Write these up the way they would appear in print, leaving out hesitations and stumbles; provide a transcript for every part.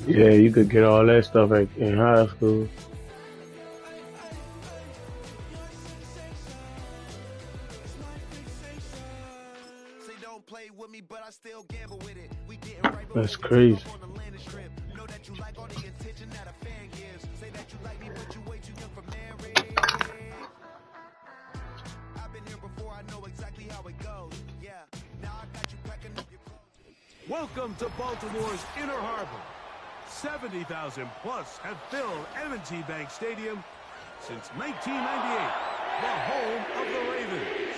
Yeah, you could get all that stuff in high school. That's crazy. Welcome to Baltimore's Inner Harbor. 70,000 plus have filled M&T Bank Stadium since 1998, the home of the Ravens.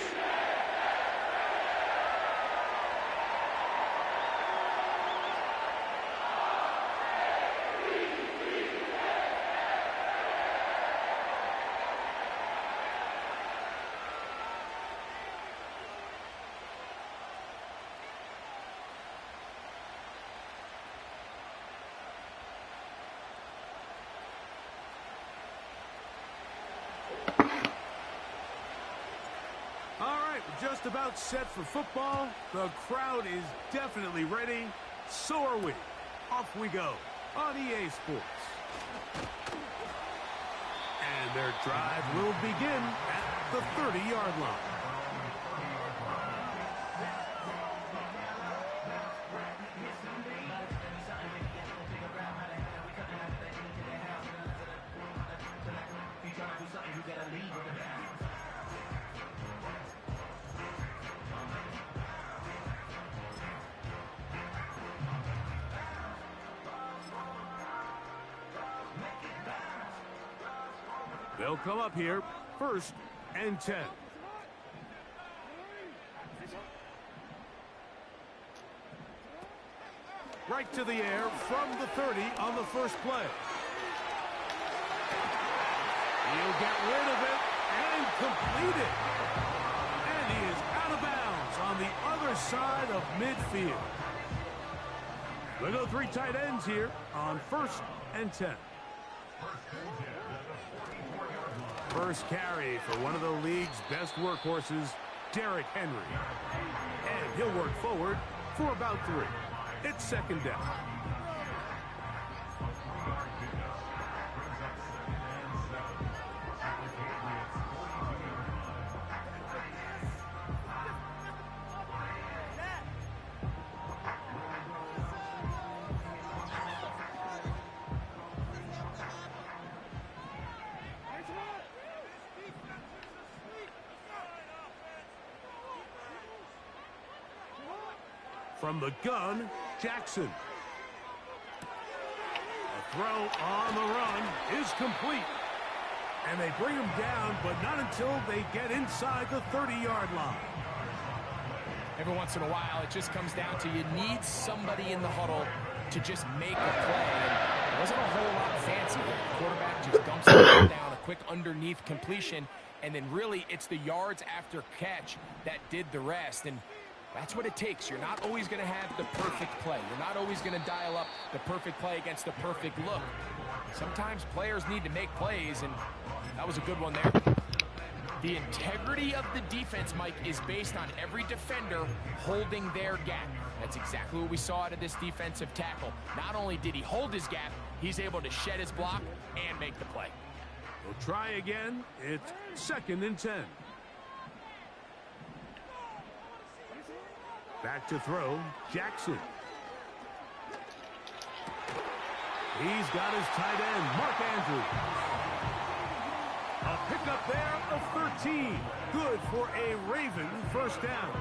Just about set for football. The crowd is definitely ready. So are we. Off we go on EA Sports. And their drive will begin at the 30-yard line. They'll come up here, 1st and 10. Right to the air from the 30 on the first play. He'll get rid of it and complete it. And he is out of bounds on the other side of midfield. We'll go 3 tight ends here on 1st and 10. First carry for one of the league's best workhorses, Derrick Henry. And he'll work forward for about 3. It's 2nd down. From the gun, Jackson. A throw on the run is complete. And they bring him down, but not until they get inside the 30-yard line. Every once in a while, it just comes down to you need somebody in the huddle to just make a play. And it wasn't a whole lot fancy. The quarterback just dumps it down, a quick underneath completion, and then really it's the yards after catch that did the rest. And that's what it takes. You're not always going to have the perfect play. You're not always going to dial up the perfect play against the perfect look. Sometimes players need to make plays, and that was a good one there. The integrity of the defense, Mike, is based on every defender holding their gap. That's exactly what we saw out of this defensive tackle. Not only did he hold his gap, he's able to shed his block and make the play. We'll try again. It's 2nd and 10. Back to throw, Jackson. He's got his tight end, Mark Andrews. A pickup there of 13. Good for a Raven 1st down.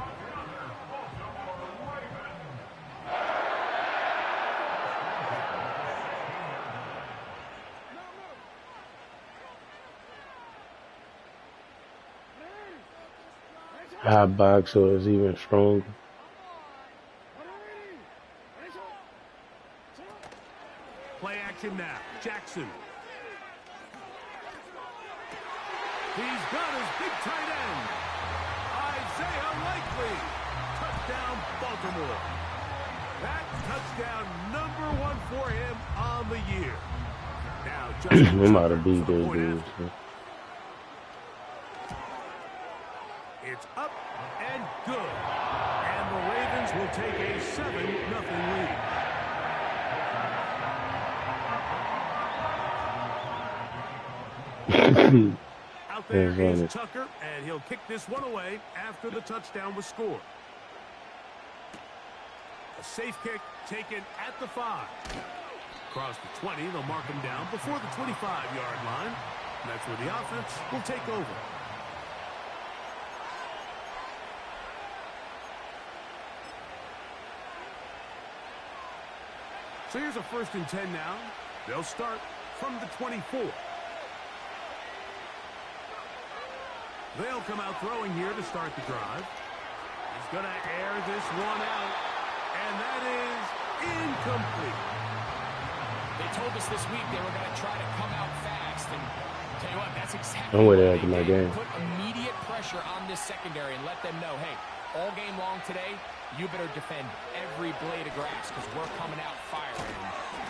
High box, so it's even stronger. Play action now. Jackson. He's got his big tight end, Isaiah Likely. Touchdown, Baltimore. That touchdown #1 for him on the year. Now, I'm out of beat those dudes. It's up and good. And the Ravens will take a 7-0 lead. Out there That's is funny. Tucker, and he'll kick this one away after the touchdown was scored. A safe kick taken at the 5. Across the 20, they'll mark him down before the 25-yard line. And that's where the offense will take over. So here's a 1st and 10 now. They'll start from the 24. They'll come out throwing here to start the drive. He's going to air this one out, and that is incomplete. They told us this week they were going to try to come out fast, and tell you what, that's exactly I'm with what it they after my did. game. Put immediate pressure on this secondary and let them know, hey, all game long today, you better defend every blade of grass because we're coming out firing.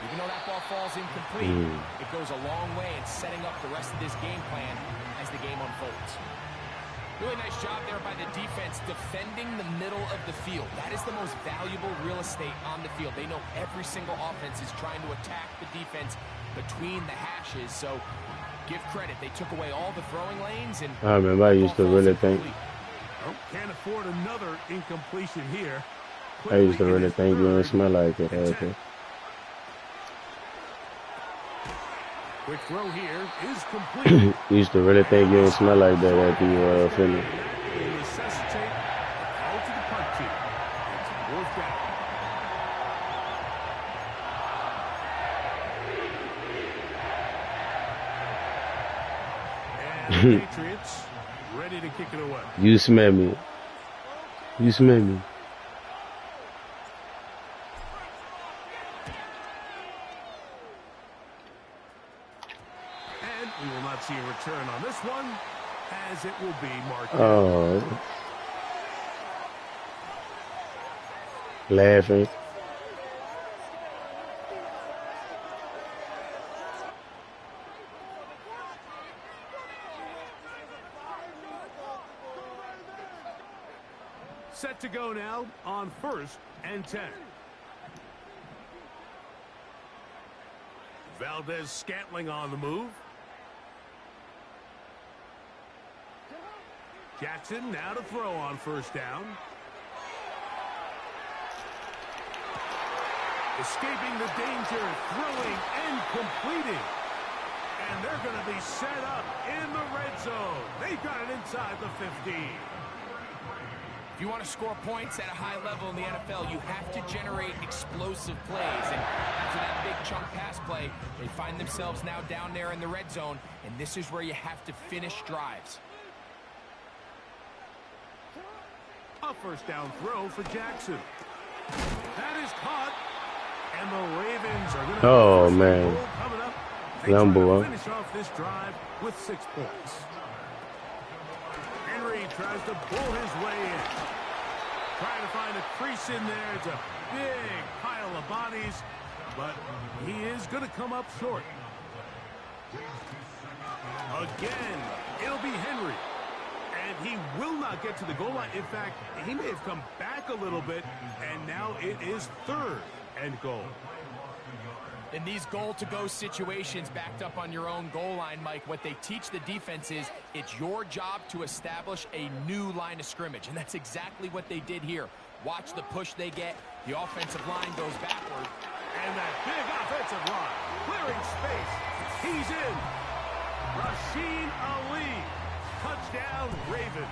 Even though that ball falls incomplete, it goes a long way in setting up the rest of this game plan as the game unfolds. Really nice job there by the defense defending the middle of the field. That is the most valuable real estate on the field. They know every single offense is trying to attack the defense between the hashes. So give credit. They took away all the throwing lanes. And I remember I used to really think. Oh, can't afford another incompletion here. I used to really think you didn't smell like it. Okay. Quick throw here is complete. Used to really think you didn't smell like that after you finished. Will necessitate a call to the punt team. It's 4th down. And the Patriots ready to kick it away. You smell me. You smell me. And we will not see a return on this one, as it will be marked. Oh. Laughing. Set to go now on 1st and 10. Valdez-Scantling on the move. Jackson now to throw on 1st down. Escaping the danger, throwing and completing. And they're going to be set up in the red zone. They've got it inside the 15. If you want to score points at a high level in the NFL, you have to generate explosive plays. And after that big chunk pass play, they find themselves now down there in the red zone. And this is where you have to finish drives. A 1st down throw for Jackson. That is caught. And the Ravens are going to Oh, man. coming up. They Number try to one. finish off this drive with 6 points. Henry tries to pull his way in. Trying to find a crease in there. It's a big pile of bodies, but he is going to come up short. Again, it'll be Henry. And he will not get to the goal line. In fact, he may have come back a little bit, and now it is 3rd and goal. In these goal-to-go situations backed up on your own goal line, Mike, what they teach the defense is it's your job to establish a new line of scrimmage, and that's exactly what they did here. Watch the push they get. The offensive line goes backward. And that big offensive line clearing space. He's in. Rasheen Ali. Touchdown, Ravens.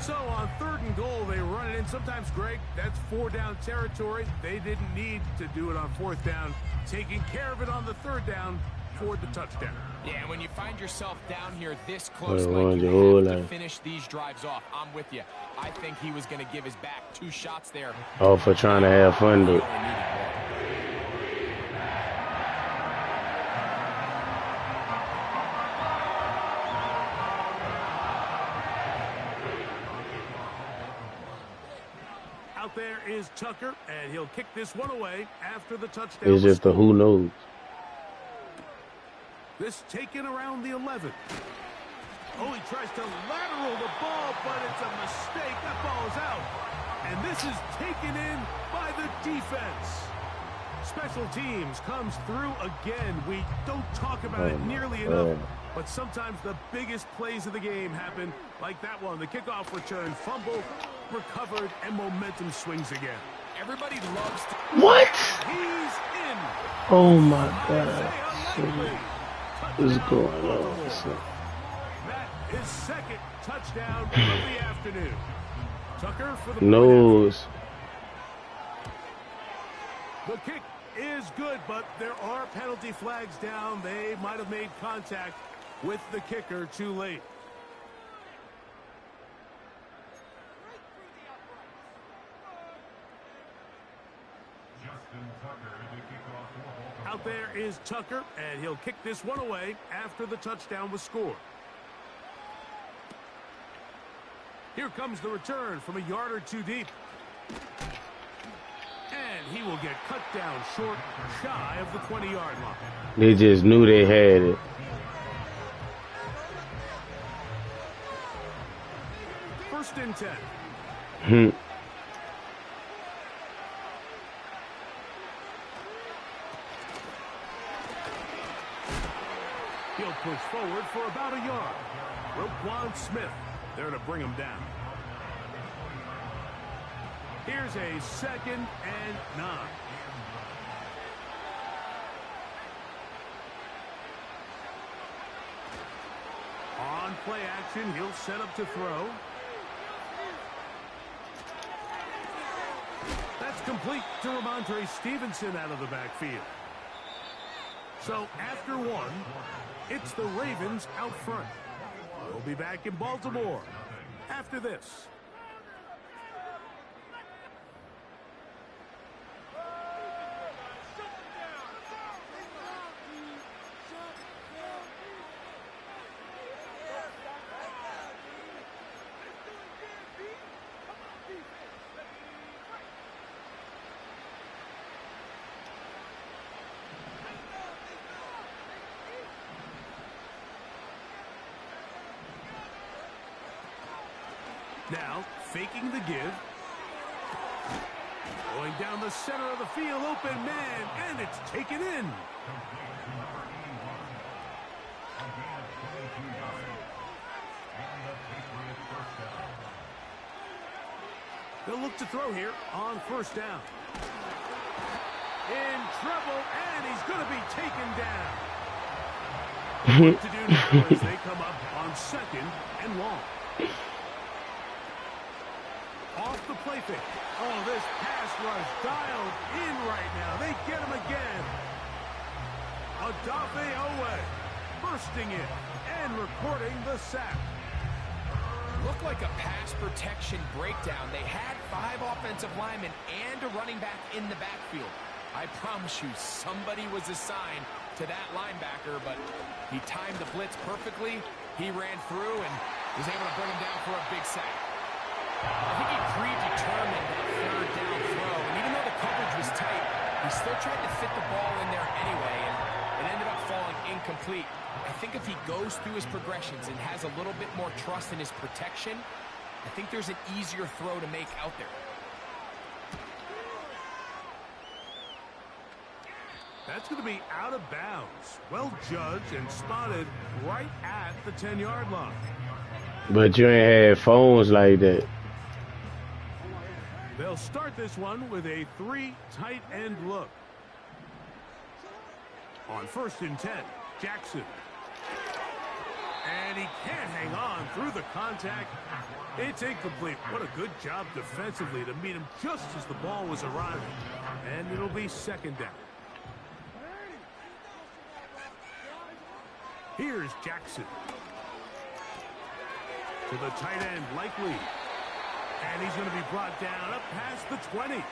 So on 3rd and goal, they run it in. Sometimes, Greg, that's 4-down territory. They didn't need to do it on 4th down. Taking care of it on the 3rd down for the touchdown. Yeah, and when you find yourself down here this close, Well, Mike, your you whole have to life. finish these drives off. I'm with you. I think he was going to give his back 2 shots there. Oh, for trying to have fun, He dude. only needed one. Out there is Tucker, and he'll kick this one away after the touchdown. It's just the who knows. This taken around the 11. Oh, he tries to lateral the ball, but it's a mistake. That ball is out. And this is taken in by the defense. Special teams comes through again. We don't talk about it nearly enough. But sometimes the biggest plays of the game happen like that one. The kickoff return, fumble, recovered, and momentum swings again. Everybody loves to... What? He's in. Oh my I'd God. say unlikely. What's Touchdown, going on? Baltimore. That is second touchdown of the afternoon. Tucker for the point. Nose. The kick is good, but there are penalty flags down. They might have made contact with the kicker too late. Out there is Tucker, and he'll kick this one away after the touchdown was scored. Here comes the return from a yard or two deep. And he will get cut down short, shy of the 20-yard line. They just knew they had it. First and 10. He'll push forward for about a yard. Roquan Smith there to bring him down. Here's a 2nd and 9. On play action, he'll set up to throw. That's complete to Ramondre Stevenson out of the backfield. So after one, it's the Ravens out front. We'll be back in Baltimore after this. Now, faking the give. Going down the center of the field, open man, and it's taken in. They'll look to throw here on first down. In trouble, and he's going to be taken down. What to do now as they come up on 2nd and long. Off the play fake. Oh, this pass rush dialed in right now. They get him again. Odafe Owe bursting in and recording the sack. Looked like a pass protection breakdown. They had 5 offensive linemen and a running back in the backfield. I promise you, somebody was assigned to that linebacker, but he timed the blitz perfectly. He ran through and was able to bring him down for a big sack. I think he predetermined that 3rd down throw, and even though the coverage was tight, he still tried to fit the ball in there anyway, and it ended up falling incomplete. I think if he goes through his progressions and has a little bit more trust in his protection, I think there's an easier throw to make out there. That's going to be out of bounds. Well judged and spotted right at the 10-yard line. But you ain't had phones like that. They'll start this one with a 3 tight end look. On 1st and 10, Jackson. And he can't hang on through the contact. It's incomplete. What a good job defensively to meet him just as the ball was arriving. And it'll be 2nd down. Here's Jackson. To the tight end, Likely. And he's going to be brought down up past the 20.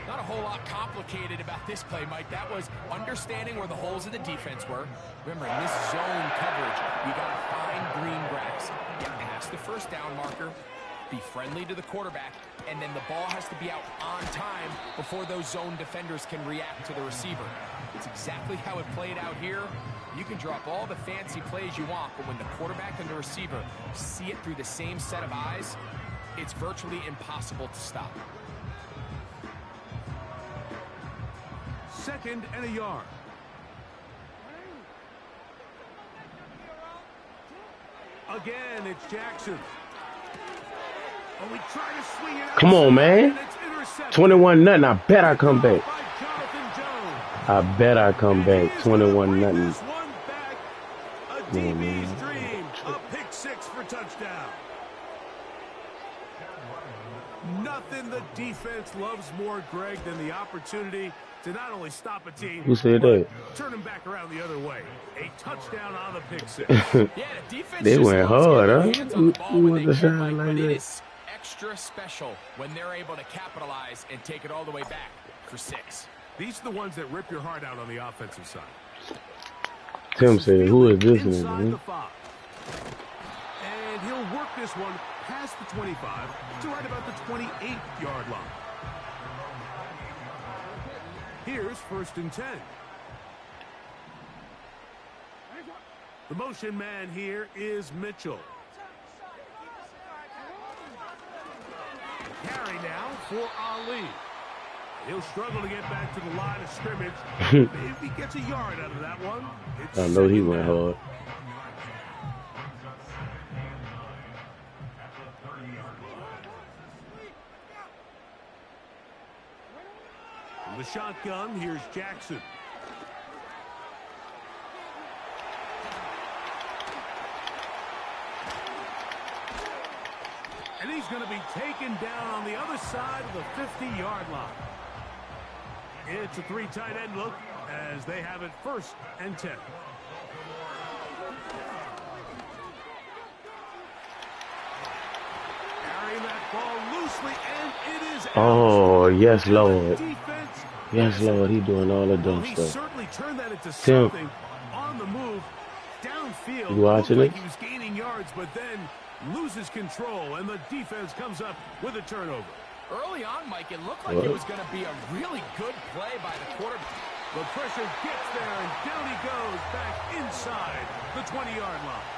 Not a whole lot complicated about this play, Mike. That was understanding where the holes of the defense were. Remember, in this zone coverage, you got to find green grass. Get past the 1st down marker, be friendly to the quarterback, and then the ball has to be out on time before those zone defenders can react to the receiver. It's exactly how it played out here. You can drop all the fancy plays you want, but when the quarterback and the receiver see it through the same set of eyes, it's virtually impossible to stop. 2nd and a yard. Again, it's Jackson. Oh, we try to swing it Come on, man. 21-0. I bet I come back. I bet I come back. 21-0. A DB's dream. A pick six for touchdown. Nothing the defense loves more, Greg, than the opportunity to not only stop a team, Who said that? turn them back around the other way. A touchdown on the pick six. Yeah, the defense They just went loves hard, getting huh? their hands on the ball You when want they to can, shine Mike, like but it that? is extra special when they're able to capitalize and take it all the way back for 6. These are the ones that rip your heart out on the offensive side. Tim said, who is this Inside nigga? the 5. And he'll work this one past the 25 to right about the 28-yard line. Here's 1st and 10. The motion man here is Mitchell. Carry now for Ali. He'll struggle to get back to the line of scrimmage. If he gets a yard out of that one, it's I know he second went down. hard. From the shotgun, here's Jackson. And he's going to be taken down on the other side of the 50-yard line. It's a 3 tight end look as they have it 1st and 10. Carrying that ball loosely, and it is out. Oh, yes, Lord. Defense. Yes, Lord. He doing all the Well, dumb he stuff. certainly turned that into Tim. something on the move. Downfield, You watching looked like it? he was gaining yards, but then loses control, and the defense comes up with a turnover. Early on, Mike, it looked like What? it was going to be a really good play by the quarterback. The pressure gets there, and down he goes back inside the 20-yard line.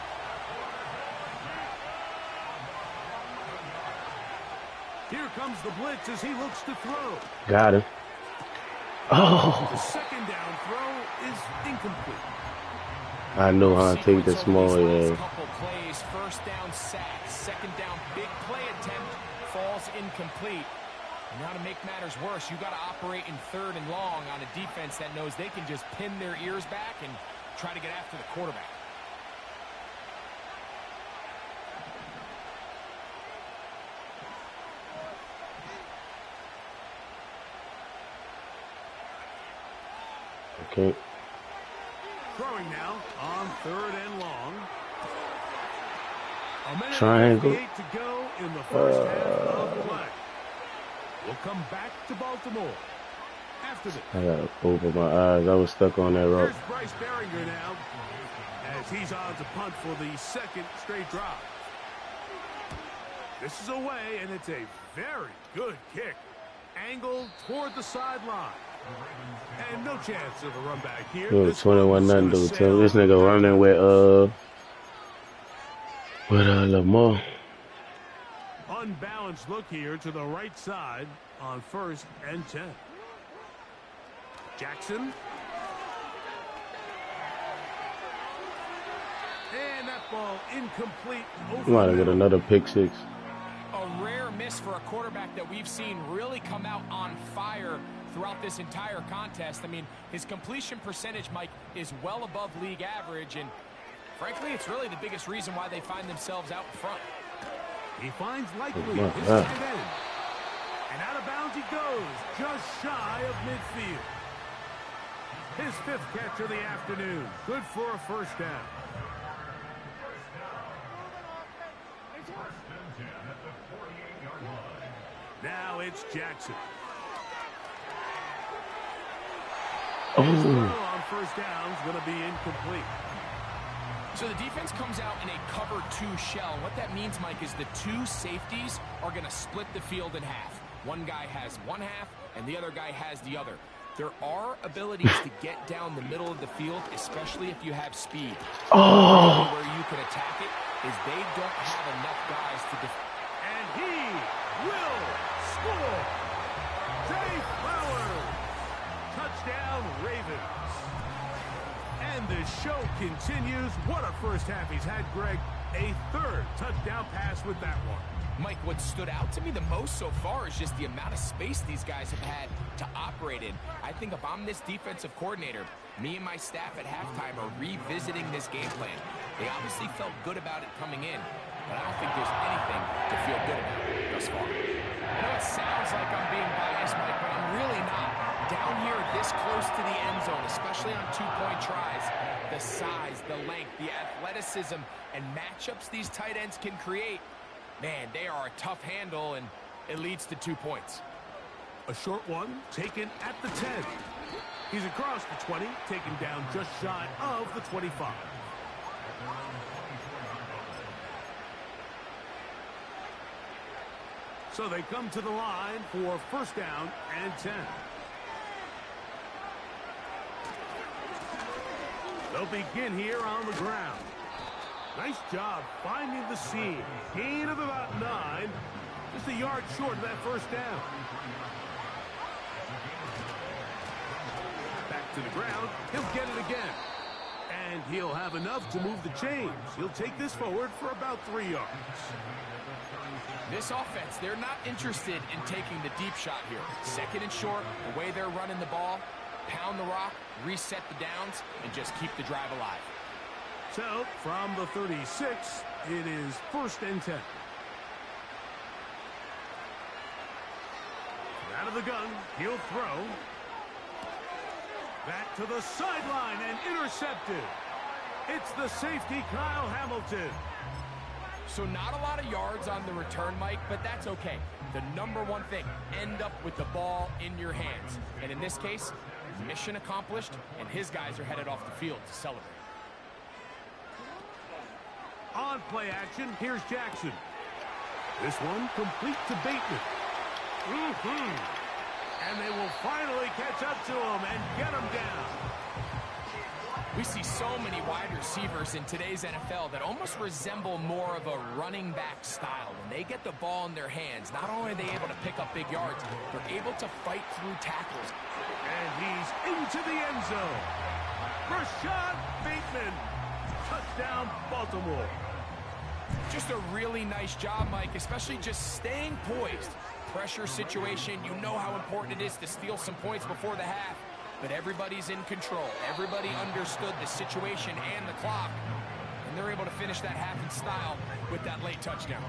Here comes the blitz as he looks to throw. Got him. Oh, The second down throw is incomplete. I know how to take the Sequence small over these yeah. last couple plays, 1st down sack, 2nd down big play attempt falls incomplete. Now to make matters worse, you got to operate in 3rd and long on a defense that knows they can just pin their ears back and try to get after the quarterback. Okay. Throwing now on 3rd and long. A minute Triangle. 58 to go in the first half of play. We'll come back to Baltimore after this. I gotta open my eyes. I was stuck on that rope. Here's Bryce Baringer now as he's on to punt for the 2nd straight drive. This is away, and it's a very good kick. Angled toward the sideline. And no chance of a run back here. It was This one 21-0, gonna dude. sail This nigga running with Lamar. unbalanced look here to the right side on 1st and 10. Jackson. And that ball incomplete. Over You might the have got middle. another pick 6. A rare miss for a quarterback that we've seen really come out on fire throughout this entire contest. I mean, his completion percentage, Mike, is well above league average, and frankly, it's really the biggest reason why they find themselves out in front. He finds Likely Oh, my his God. tight end. And out of bounds he goes, just shy of midfield. His 5th catch of the afternoon. Good for a 1st down. Now it's Jackson. His throw Oh, on 1st down is going to be incomplete. So the defense comes out in a cover 2 shell. What that means, Mike, is the 2 safeties are going to split the field in half. One guy has one half, and the other guy has the other. There are abilities to get down the middle of the field, especially if you have speed. oh, Where you can attack it is they don't have enough guys to defend. And he will score. Jay Flowers. Touchdown, Ravens. And the show continues. What a first half he's had, Greg. a third touchdown pass with that one. Mike, what stood out to me the most so far is just the amount of space these guys have had to operate in. I think if I'm this defensive coordinator, me and my staff at halftime are revisiting this game plan. They obviously felt good about it coming in, but I don't think there's anything to feel good about thus far. I know it sounds like I'm being biased, Mike, but I'm really not. Down here this close to the end zone, especially on two-point tries, the size, the length, the athleticism, and matchups these tight ends can create, man, they are a tough handle, and it leads to 2 points. A short one taken at the 10. He's across the 20, taken down just shy of the 25. So they come to the line for first down and 10. They'll begin here on the ground. Nice job finding the seam. Gain of about 9. Just a yard short of that first down. Back to the ground. He'll get it again. And he'll have enough to move the chains. He'll take this forward for about 3 yards. This offense, they're not interested in taking the deep shot here. Second and short, the way they're running the ball, pound the rock, reset the downs, and just keep the drive alive. So, from the 36, it is first and 10. Out of the gun, he'll throw. Back to the sideline and intercepted. It's the safety, Kyle Hamilton. So not a lot of yards on the return, Mike, but that's okay. The number one thing, end up with the ball in your hands. And in this case, mission accomplished, and his guys are headed off the field to celebrate. On play action, here's Jackson. This one complete to Bateman. And they will finally catch up to him and get him down. We see so many wide receivers in today's NFL that almost resemble more of a running back style. When they get the ball in their hands, not only are they able to pick up big yards, they're able to fight through tackles. And he's into the end zone. Rashad Bateman. Touchdown, Baltimore. Just a really nice job, Mike, especially just staying poised. Pressure situation, you know how important it is to steal some points before the half. But everybody's in control. Everybody understood the situation and the clock. And they're able to finish that half in style with that late touchdown.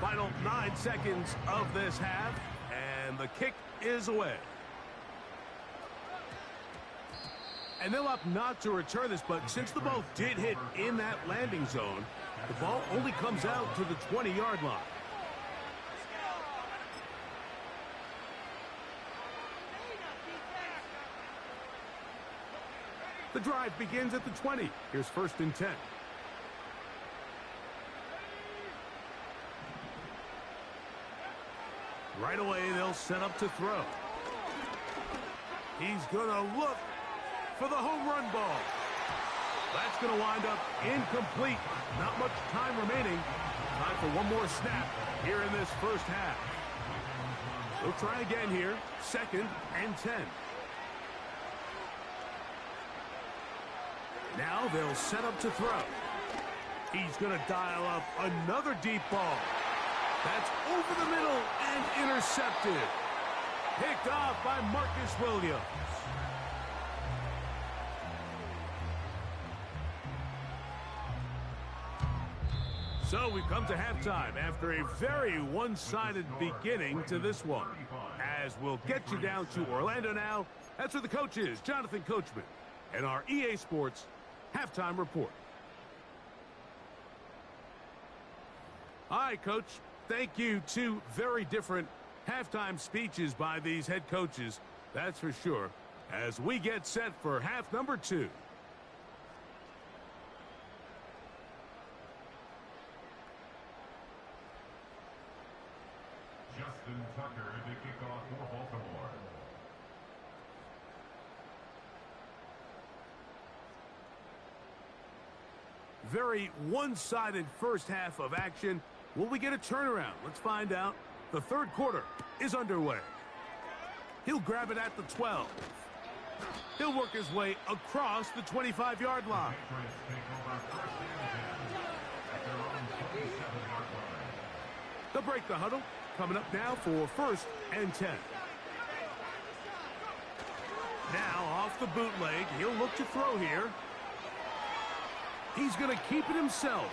Final 9 seconds of this half, and the kick is away. And they'll opt not to return this, but since the ball did hit in that landing zone, the ball only comes out to the 20-yard line. The drive begins at the 20. Here's first and 10. Right away, they'll set up to throw. He's going to look for the home run ball. That's going to wind up incomplete. Not much time remaining. Time for one more snap here in this first half. They'll try again here. Second and 10. Now they'll set up to throw. He's going to dial up another deep ball. That's over the middle and intercepted. Picked off by Marcus Williams. So we've come to halftime after a very one-sided beginning to this one. As we'll get you down to Orlando now, that's where the coach is, Jonathan Coachman, and our EA Sports Halftime Report. Hi, Coach. Thank you. 2 very different halftime speeches by these head coaches, that's for sure, as we get set for half number 2. Justin Tucker to kick off for Baltimore. Very one-sided first half of action. Will we get a turnaround? Let's find out. The third quarter is underway. He'll grab it at the 12. He'll work his way across the 25-yard line. They'll break the huddle. Coming up now for 1st and 10. Now off the bootleg. He'll look to throw here. He's going to keep it himself.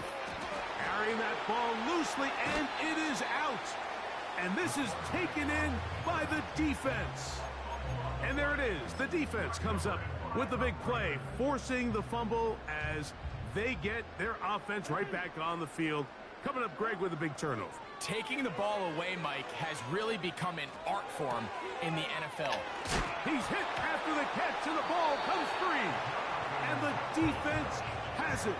Carrying that ball loosely, and it is out. And this is taken in by the defense. And there it is. The defense comes up with the big play, forcing the fumble as they get their offense right back on the field. Coming up, Greg, with a big turnover. Taking the ball away, Mike, has really become an art form in the NFL. He's hit after the catch, and the ball comes free. And the defense has it.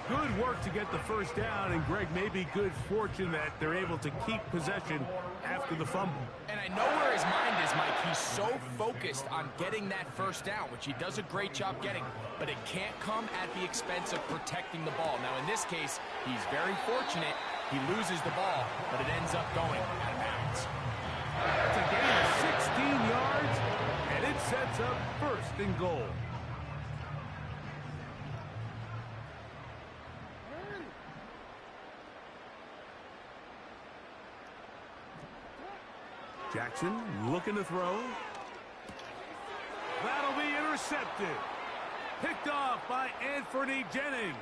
Good work to get the first down, and Greg, maybe good fortune that they're able to keep possession after the fumble. And I know where his mind is, Mike. He's so focused on getting that first down, which he does a great job getting, but it can't come at the expense of protecting the ball. Now, in this case, he's very fortunate. He loses the ball, but it ends up going out of bounds. That's a gain of 16 yards, and it sets up 1st and goal. Jackson looking to throw. That'll be intercepted. Picked off by Anthony Jennings.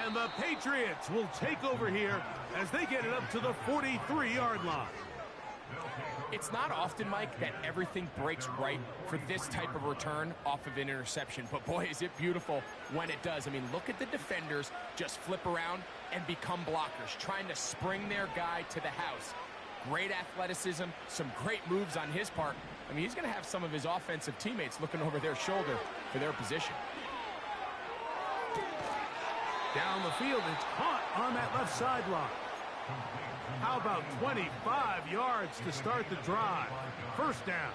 And the Patriots will take over here as they get it up to the 43-yard line. It's not often, Mike, that everything breaks right for this type of return off of an interception. But, boy, is it beautiful when it does. I mean, look at the defenders just flip around and become blockers, trying to spring their guy to the house. Great athleticism, some great moves on his part. I mean, he's going to have some of his offensive teammates looking over their shoulder for their position. Down the field, it's caught on that left sideline. How about 25 yards to start the drive? 1st down.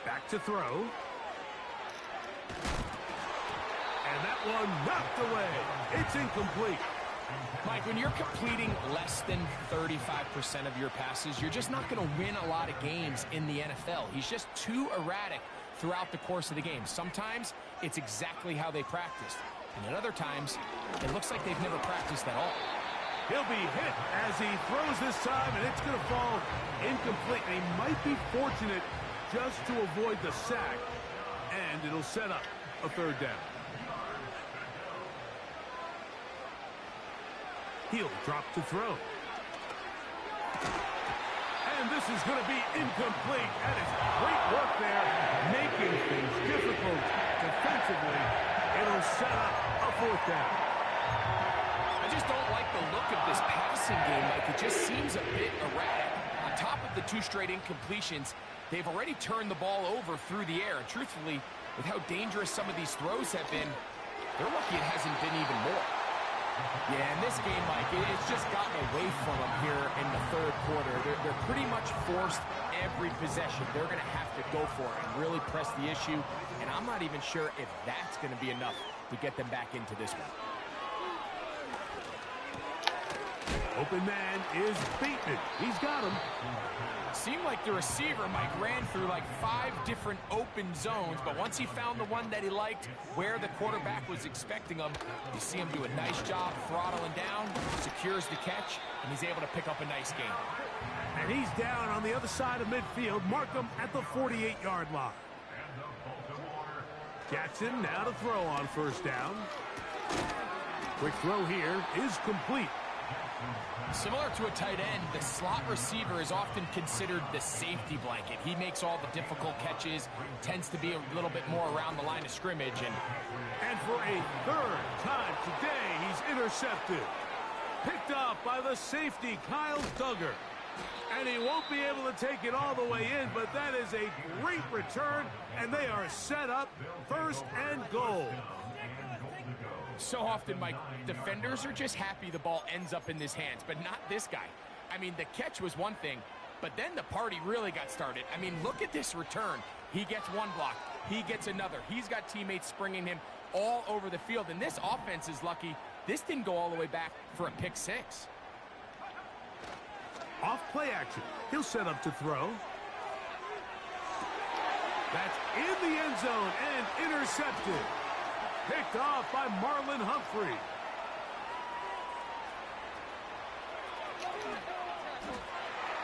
Back to throw. And that one knocked away. It's incomplete. Mike, when you're completing less than 35% of your passes, you're just not going to win a lot of games in the NFL. He's just too erratic throughout the course of the game. Sometimes it's exactly how they practiced. And at other times, it looks like they've never practiced at all. He'll be hit as he throws this time, and it's going to fall incomplete. And he might be fortunate just to avoid the sack, and it'll set up a 3rd down. He'll drop to throw. And this is going to be incomplete. That is great work there, making things difficult defensively. It'll set up a 4th down. I just don't like the look of this passing game, Mike. It just seems a bit erratic. On top of the 2 straight incompletions, they've already turned the ball over through the air. And truthfully, with how dangerous some of these throws have been, they're lucky it hasn't been even more. Yeah, in this game, Mike, it's just gotten away from them here in the 3rd quarter. They're pretty much forced every possession. They're going to have to go for it and really press the issue. And I'm not even sure if that's going to be enough to get them back into this one. Open man is Bateman. He's got him. Seemed like the receiver, Mike, ran through like 5 different open zones, but once he found the one that he liked, where the quarterback was expecting him, you see him do a nice job throttling down, secures the catch, and he's able to pick up a nice gain. And he's down on the other side of midfield. Mark him at the 48-yard line. Jackson now to throw on 1st down. Quick throw here is complete. Similar to a tight end, the slot receiver is often considered the safety blanket. He makes all the difficult catches, tends to be a little bit more around the line of scrimmage. And for a 3rd time today, he's intercepted. Picked off by the safety, Kyle Duggar. And he won't be able to take it all the way in, but that is a great return, and they are set up 1st and goal. So often, Mike, defenders are just happy the ball ends up in his hands, but not this guy. I mean, the catch was one thing, but then the party really got started. I mean, look at this return. He gets one block. He gets another. He's got teammates springing him all over the field, and this offense is lucky. This didn't go all the way back for a pick 6. Off play action. He'll set up to throw. That's in the end zone and intercepted. Picked off by Marlon Humphrey.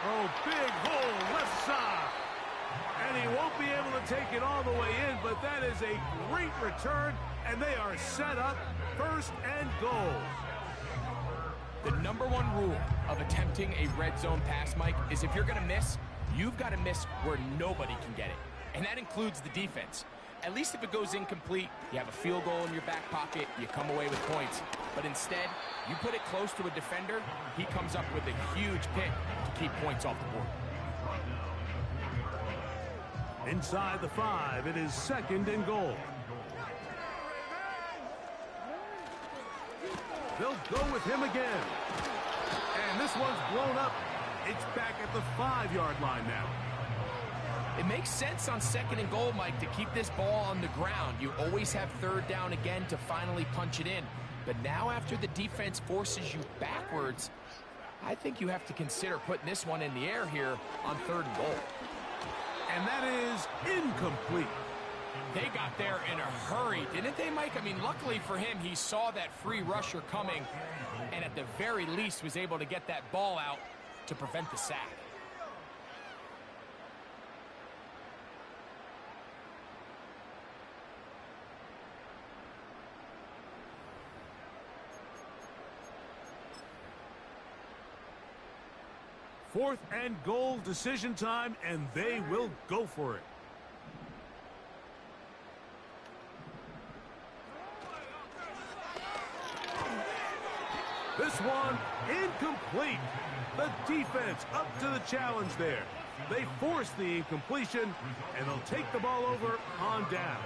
Oh, big hole left side. And he won't be able to take it all the way in, but that is a great return, and they are set up 1st and goal. The number one rule of attempting a red zone pass, Mike, is if you're going to miss, you've got to miss where nobody can get it. And that includes the defense. At least if it goes incomplete, you have a field goal in your back pocket, you come away with points. But instead, you put it close to a defender, he comes up with a huge pick to keep points off the board. Inside the 5, it is 2nd and goal. They'll go with him again. And this one's blown up. It's back at the 5-yard line now. It makes sense on 2nd and goal, Mike, to keep this ball on the ground. You always have 3rd down again to finally punch it in. But now after the defense forces you backwards, I think you have to consider putting this one in the air here on 3rd and goal. And that is incomplete. They got there in a hurry, didn't they, Mike? I mean, luckily for him, he saw that free rusher coming and at the very least was able to get that ball out to prevent the sack. Fourth and goal, decision time, and they will go for it. This one incomplete. The defense up to the challenge there. They force the incompletion, and they'll take the ball over on downs.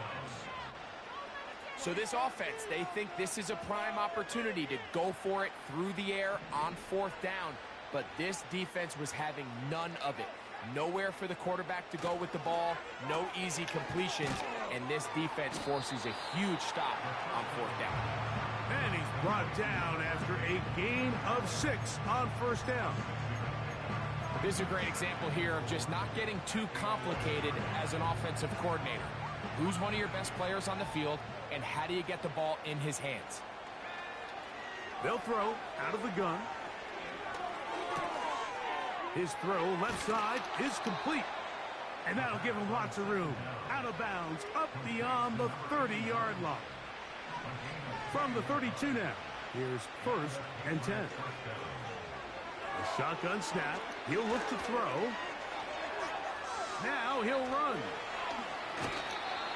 So this offense, they think this is a prime opportunity to go for it through the air on 4th down. But this defense was having none of it. Nowhere for the quarterback to go with the ball, no easy completions, and this defense forces a huge stop on 4th down. And he's brought down after a gain of 6 on 1st down. This is a great example here of just not getting too complicated as an offensive coordinator. Who's one of your best players on the field, and how do you get the ball in his hands? They'll throw out of the gun. His throw left side is complete. And that'll give him lots of room. Out of bounds, up beyond the 30-yard line. From the 32 now, here's 1st and 10. A shotgun snap. He'll look to throw. Now he'll run.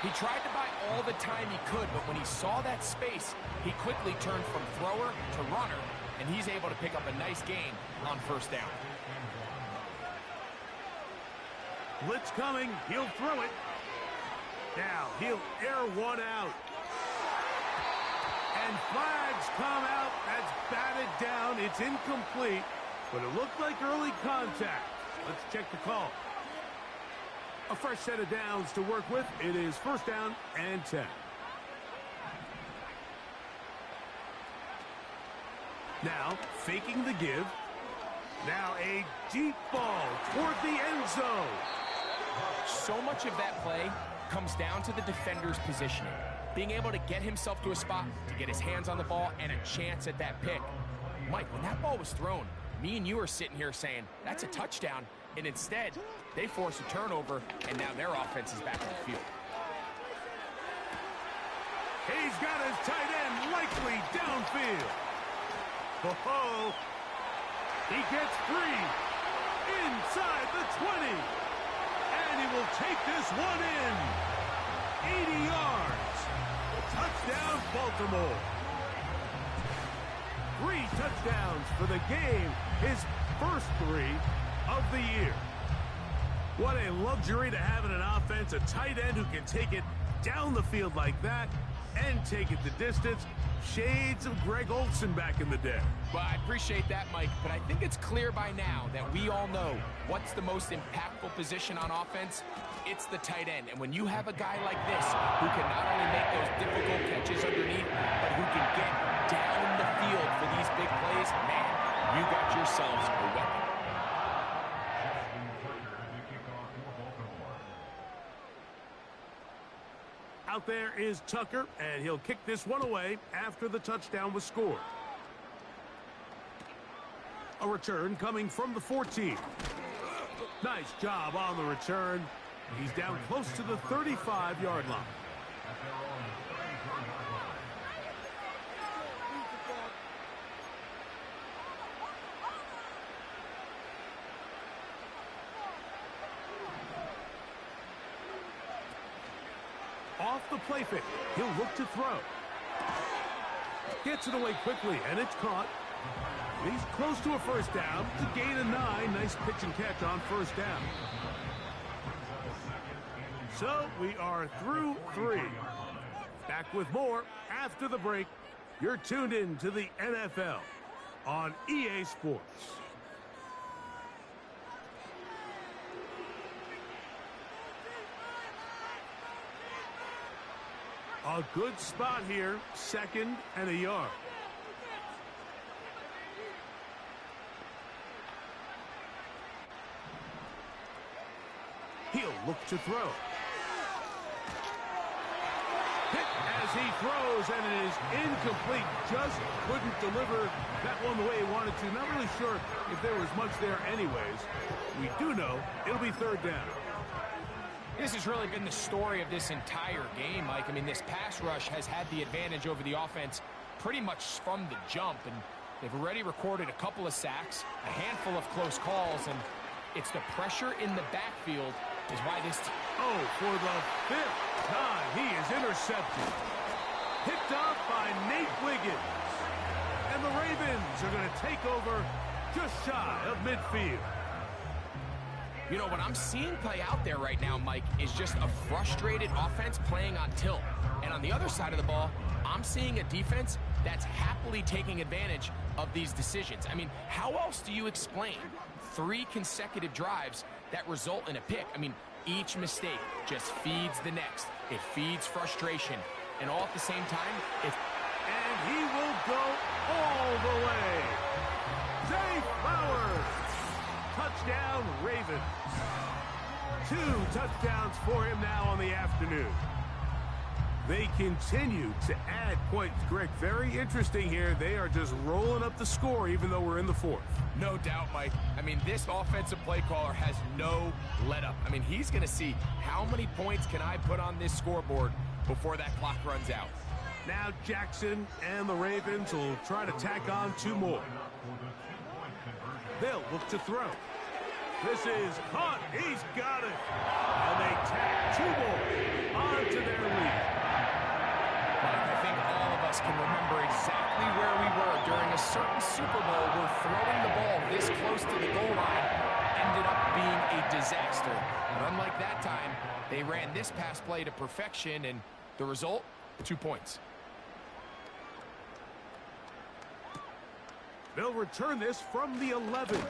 He tried to buy all the time he could, but when he saw that space, he quickly turned from thrower to runner, and he's able to pick up a nice gain on 1st down. Blitz coming. He'll throw it. Now he'll air one out. And flags come out. That's batted down. It's incomplete. But it looked like early contact. Let's check the call. A fresh set of downs to work with. It is 1st down and 10. Now faking the give. Now a deep ball toward the end zone. So much of that play comes down to the defender's positioning. Being able to get himself to a spot, to get his hands on the ball, and a chance at that pick. Mike, when that ball was thrown, me and you are sitting here saying, that's a touchdown. And instead, they force a turnover, and now their offense is back on the field. He's got his tight end likely downfield. Oh, he gets free inside the 20. And he will take this one in. 80 yards. Touchdown, Baltimore. 3 touchdowns for the game. His first 3 of the year. What a luxury to have in an offense. A tight end who can take it down the field like that and take it the distance. Shades of Greg Olsen back in the day. Well, I appreciate that, Mike, but I think it's clear by now that we all know what's the most impactful position on offense. It's the tight end. And when you have a guy like this who can not only make those difficult catches underneath, but who can get down the field for these big plays, man, you got yourselves a weapon. Out there is Tucker, and he'll kick this one away after the touchdown was scored. A return coming from the 14. Nice job on the return. He's down close to the 35-yard line. Off the play fake. He'll look to throw. Gets it away quickly, and it's caught. He's close to a first down to gain a 9. Nice pitch and catch on first down. So we are through 3. Back with more after the break. You're tuned in to the NFL on EA Sports. A good spot here, 2nd and a yard. He'll look to throw. Hit as he throws, and it is incomplete. Just couldn't deliver that one the way he wanted to. Not really sure if there was much there anyways. We do know it'll be 3rd down. This has really been the story of this entire game, Mike. I mean, this pass rush has had the advantage over the offense pretty much from the jump, and they've already recorded a couple of sacks, a handful of close calls, and it's the pressure in the backfield is why this... Oh, for the 5th time, he is intercepted. Picked off by Nate Wiggins. And the Ravens are going to take over just shy of midfield. You know, what I'm seeing play out there right now, Mike, is just a frustrated offense playing on tilt. And on the other side of the ball, I'm seeing a defense that's happily taking advantage of these decisions. I mean, how else do you explain 3 consecutive drives that result in a pick? I mean, each mistake just feeds the next. It feeds frustration. And all at the same time, it's... And he will go all the way. Zay Flowers. Touchdown, Ravens. 2 touchdowns for him now on the afternoon. They continue to add points. Greg, very interesting here. They are just rolling up the score even though we're in the 4th. No doubt, Mike. I mean, this offensive play caller has no let-up. I mean, he's going to see how many points can I put on this scoreboard before that clock runs out. Now Jackson and the Ravens will try to tack on 2 more. They'll look to throw. This is caught. He's got it. And they tack 2 more onto their lead. Mike, I think all of us can remember exactly where we were during a certain Super Bowl where throwing the ball this close to the goal line ended up being a disaster. But unlike that time, they ran this pass play to perfection, and the result, 2 points. They'll return this from the 11.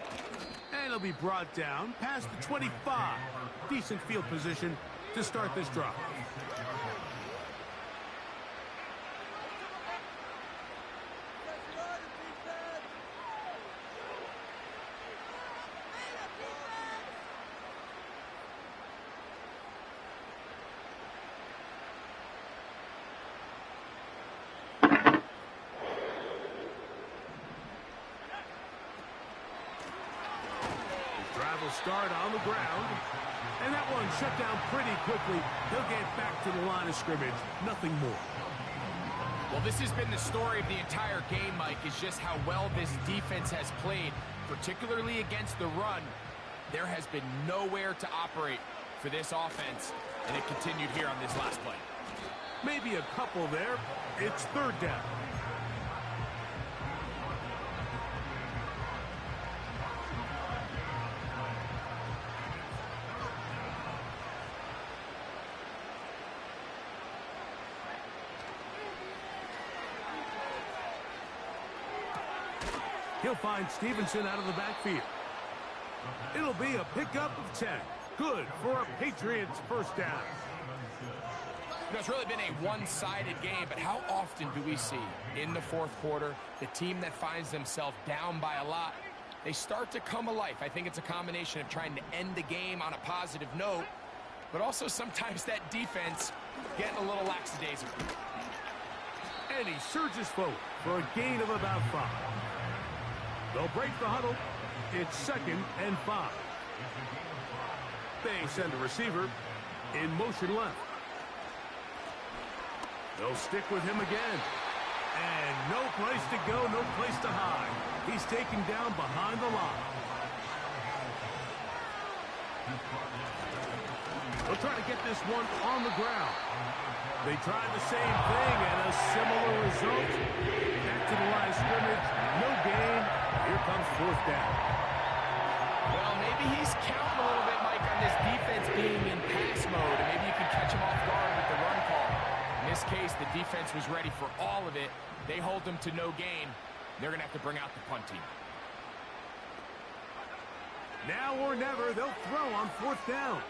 And it'll be brought down past the 25. Decent field position to start this drive. Start on the ground, and that one shut down pretty quickly. He'll get back to the line of scrimmage, nothing more. Well, this has been the story of the entire game, Mike, is just how well this defense has played, particularly against the run. There has been nowhere to operate for this offense, and it continued here on this last play. Maybe a couple there. It's 3rd down. He'll find Stevenson out of the backfield. It'll be a pickup of 10. Good for a Patriots first down. You know, it's really been a one-sided game, but how often do we see in the 4th quarter the team that finds themselves down by a lot, they start to come alive? I think it's a combination of trying to end the game on a positive note, but also sometimes that defense getting a little lackadaisical. And he surges forward for a gain of about 5. They'll break the huddle. It's 2nd and 5. They send a receiver in motion left. They'll stick with him again. And no place to go, no place to hide. He's taken down behind the line. They'll try to get this one on the ground. They tried the same thing and a similar result. Back to the line of scrimmage, no gain. Here comes 4th down. Well, maybe he's counting a little bit, Mike, on this defense being in pass mode, and maybe you can catch him off guard with the run call. In this case, the defense was ready for all of it. They hold them to no gain. They're going to have to bring out the punt team. Now or never, they'll throw on 4th down.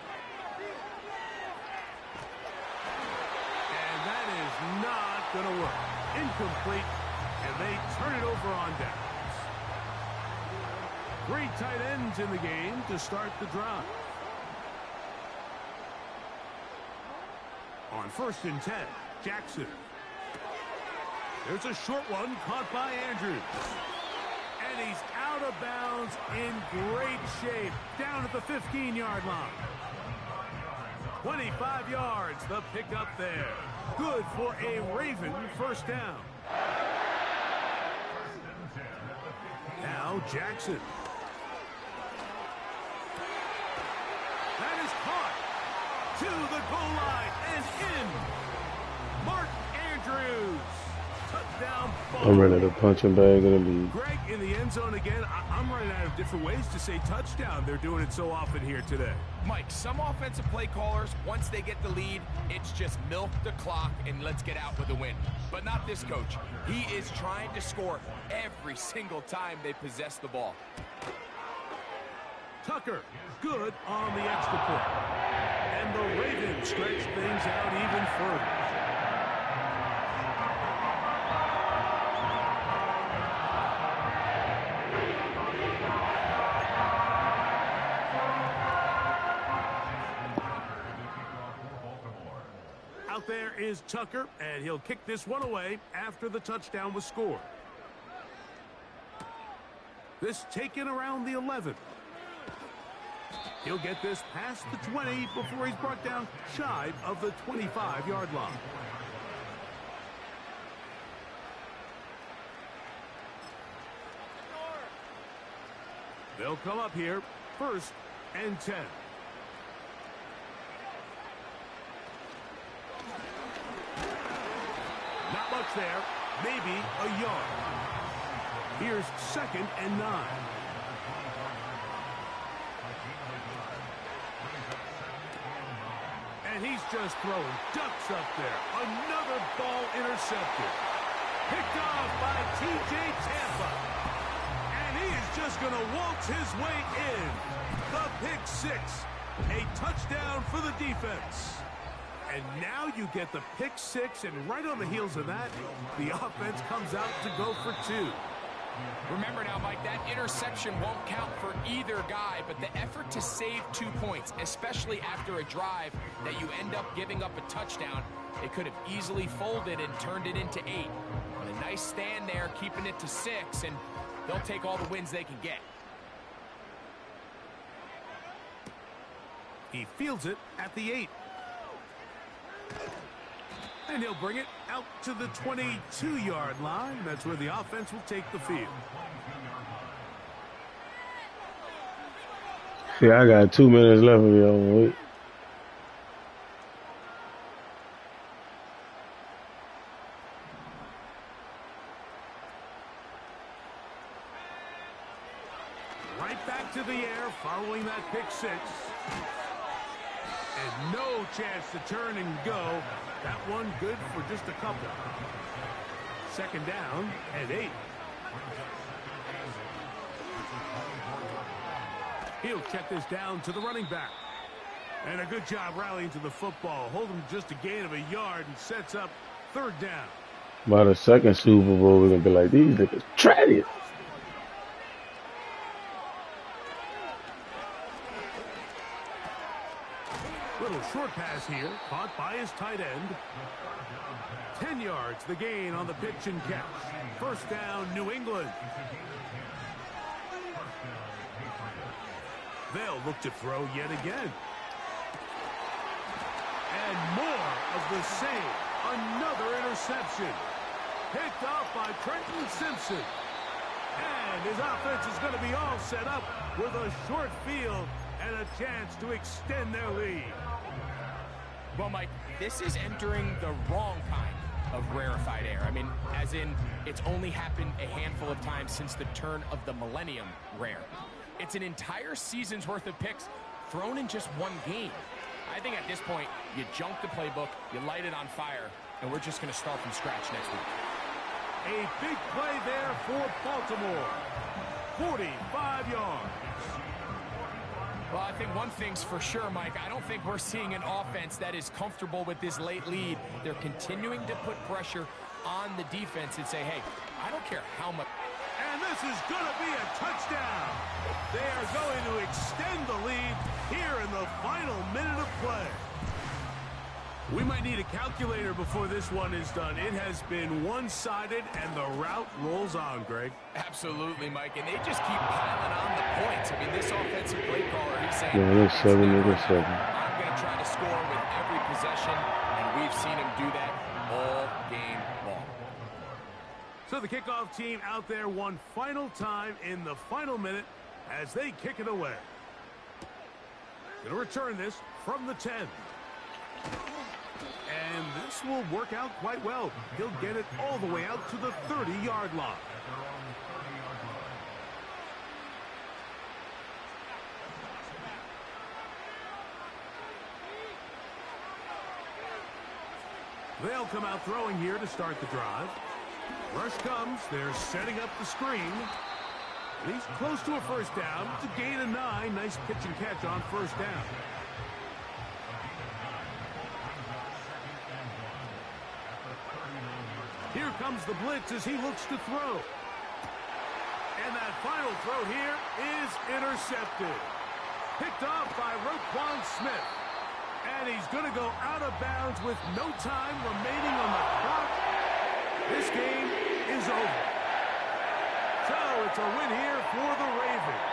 And that is not going to work. Incomplete, and they turn it over on downs. 3 tight ends in the game to start the drive. On 1st and 10, Jackson. There's a short one caught by Andrews. And he's out of bounds in great shape down at the 15-yard line. 25 yards, the pickup there. Good for a Raven 1st down. Now Jackson. That is caught to the goal line and in. Mark Andrews. Touchdown ball. I'm ready to punch him back in the lead. Greg in the end zone again. I'm running out of different ways to say touchdown. They're doing it so often here today. Mike, some offensive play callers, once they get the lead, it's just milk the clock and let's get out with a win. But not this coach. He is trying to score every single time they possess the ball. Tucker, good on the extra point. And the Ravens stretch things out even further. Out there is Tucker, and he'll kick this one away after the touchdown was scored. This taken around the 11. He'll get this past the 20 before he's brought down shy of the 25-yard line. They'll come up here, 1st and 10. Not much there, maybe a yard. Here's 2nd and 9. And he's just throwing ducks up there. Another ball intercepted. Picked off by T.J. Tampa. And he is just going to waltz his way in. The pick 6. A touchdown for the defense. And now you get the pick 6, and right on the heels of that, the offense comes out to go for 2. Remember now, Mike, that interception won't count for either guy, but the effort to save 2 points, especially after a drive that you end up giving up a touchdown, they could have easily folded and turned it into 8. But a nice stand there, keeping it to 6, and they'll take all the wins they can get. He fields it at the 8. And he'll bring it out to the 22-yard line. That's where the offense will take the field. See, I got 2 minutes left of y'all. Wait. Right back to the air following that pick 6. And no chance to turn and go. That one good for just a couple. 2nd down and 8. He'll check this down to the running back. And a good job rallying to the football. Hold him just a gain of a yard and sets up 3rd down. By the 2nd Super Bowl, we're going to be like, these niggas trash. Little short pass here, caught by his tight end. 10 yards, the gain on the pitch and catch. First down, New England. They'll look to throw yet again. And more of the same. Another interception. Picked off by Trenton Simpson. And his offense is going to be all set up with a short field and a chance to extend their lead. Well, Mike, this is entering the wrong kind of rarefied air. I mean, as in, it's only happened a handful of times since the turn of the millennium rare. It's an entire season's worth of picks thrown in just one game. I think at this point, you junk the playbook, you light it on fire, and we're just going to start from scratch next week. A big play there for Baltimore. 45 yards. Well, I think one thing's for sure, Mike. I don't think we're seeing an offense that is comfortable with this late lead. They're continuing to put pressure on the defense and say, hey, I don't care how much. And this is going to be a touchdown. They are going to extend the lead here in the final minute of play. We might need a calculator before this one is done. It has been one-sided, and the route rolls on, Greg. Absolutely, Mike, and they just keep piling on the points. I mean, this offensive play caller, he's saying, Yeah, it is 7, it is 7. I'm going to try to score with every possession, and we've seen him do that all game long. So the kickoff team out there one final time in the final minute as they kick it away. Going to return this from the 10. And this will work out quite well. He'll get it all the way out to the 30-yard line. They'll come out throwing here to start the drive. Rush comes. They're setting up the screen. And he's close to a first down. It's a gain of 9. Nice pitch and catch on first down. Here comes the blitz as he looks to throw. And that final throw here is intercepted. Picked off by Roquan Smith. And he's going to go out of bounds with no time remaining on the clock. This game is over. So it's a win here for the Ravens.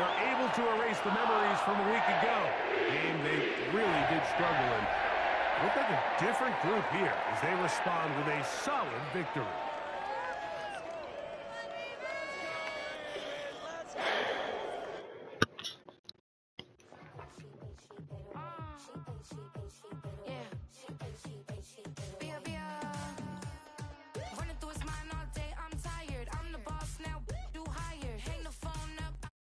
They're able to erase the memories from a week ago. A game they really did struggle in. Look like a different group here as they respond with a solid victory.